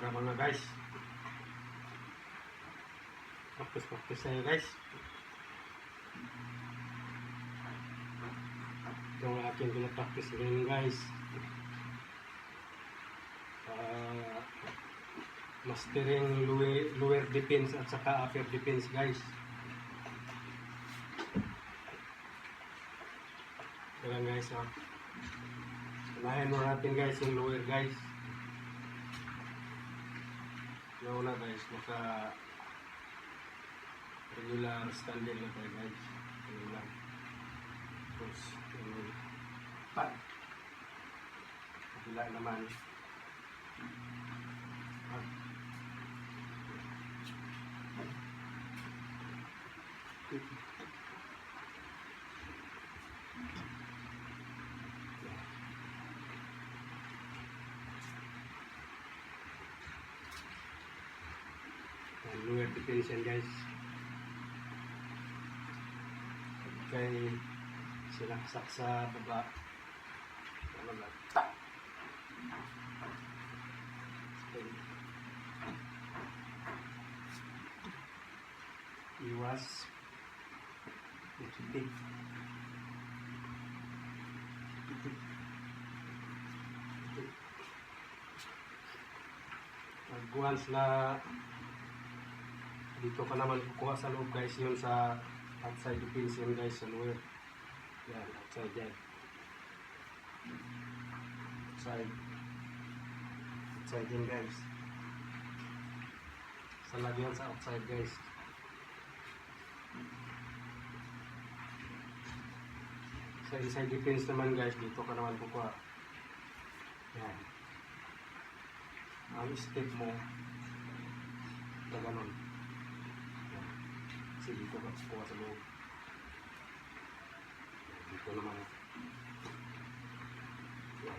Tara mga guys. Practice tayo guys. Ito ang aking pinapractice ngayon guys. Mastering lower defense at saka upper defense guys. Ito lang guys ha. Unahin mo natin guys yung lower guys. Nauna guys, maka regular standing na tayo guys. Yun lang. Tapos yung pad. Kabila naman. Pad. Lower defense yan guys. Kay sinaksak sa baba. Ano lang. Iwas. Itik. Once na dito ka naman kukuha sa loob guys, yun sa outside defense yun guys, sa lower. Yan, outside yan. Outside yan guys. Sa lagyan sa outside guys. Sa inside defense naman guys, dito ka naman kukuha. Yan. Ang step mo na ganun. Kasi dito ka kukuha sa loob. Dito naman. Yan.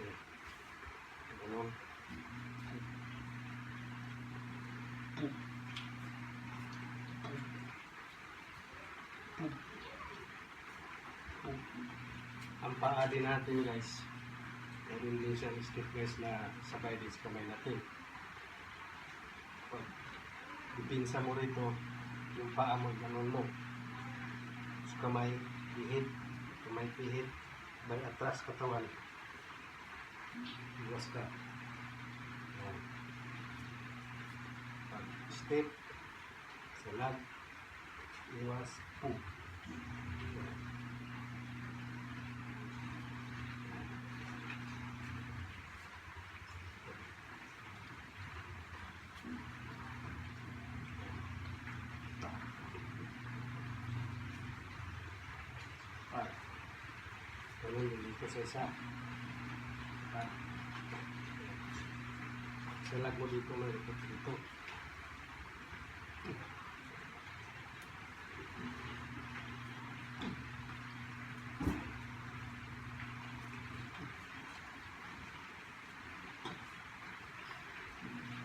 Yan. Ganun. Ang paa din natin guys, meron din siyang step guys na sabay din sa kamay natin. Pag dipinsa mo rito, yung paa mo, ganun mo. Sa kamay, pihit, by atras katawan. Iwas ka. Yan. Pag step, salag, iwas, po. Yan. Ganun din dito sa isa. Salag mo dito na dito.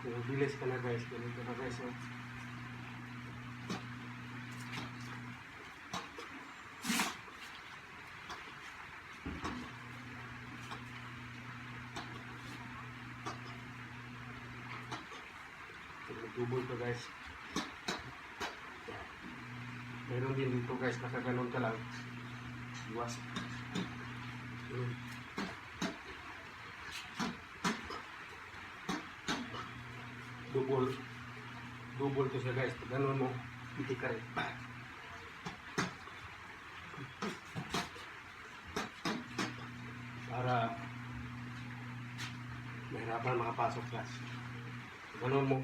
Kung bilis ka na guys, ganito na guys. Double to guys. Meron din dito guys, nakaganon ka lang. Iwas. Double to siya guys. Ganon mo, hindi ka rin. Para mahirapan makapasok guys. Ganon mo.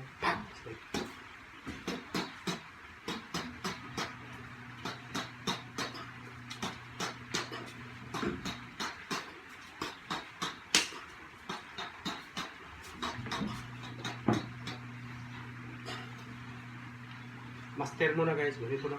Master mo na guys, ganito na.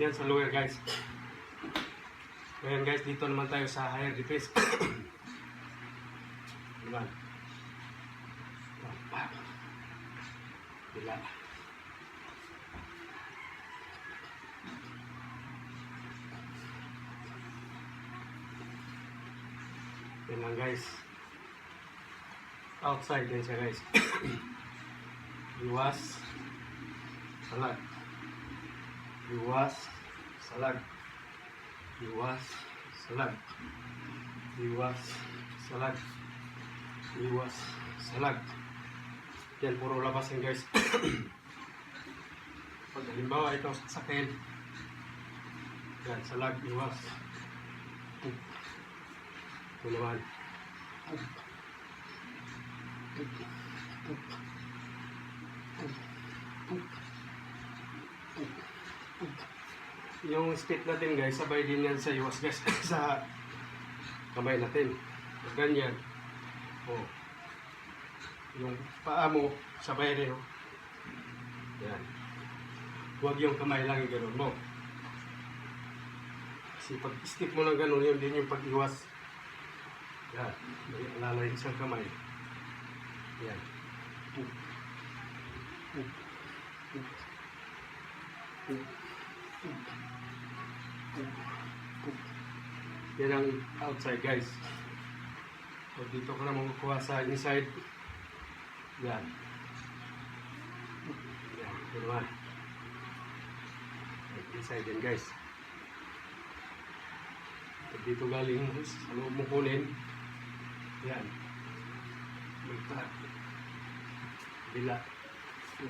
Yan sa lower guys. Ngayon guys, dito naman tayo sa higher defense. Diba? Bila. Yan lang guys. Outside din siya guys. Iwas. Salag. Iwas. Salag. Iwas. Salag. Iwas. Salag. Iwas. Salag. Yan, puro labas yan guys. Pag halimbawa ito saksakin. Yan, salag. Iwas. Ito naman. Yung step natin guys, sabay din yan sa iwas guys. Sa kamay natin. Ganyan. Oh. Yung paa mo, sabay rin. Oh. Yan. Huwag yung kamay lang yung ganun mo. Kasi pag step mo lang ganun, yun din yung pag-iwas. Yan. May alala yung isang kamay. Yan. Yan ang outside guys. So dito ko na makukuha sa inside. Yan. Yan. Ito naman. Inside yan guys. So dito galing sa loob mo kunin. Yan. Magtat. Bila. So,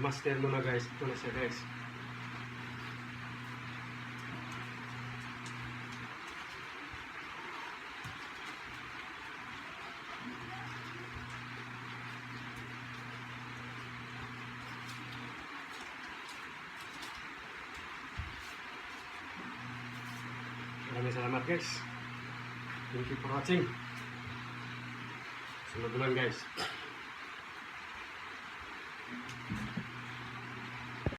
master mo na guys. Ito na siya guys. Maraming salamat guys. Thank you for watching. Sunod naman guys.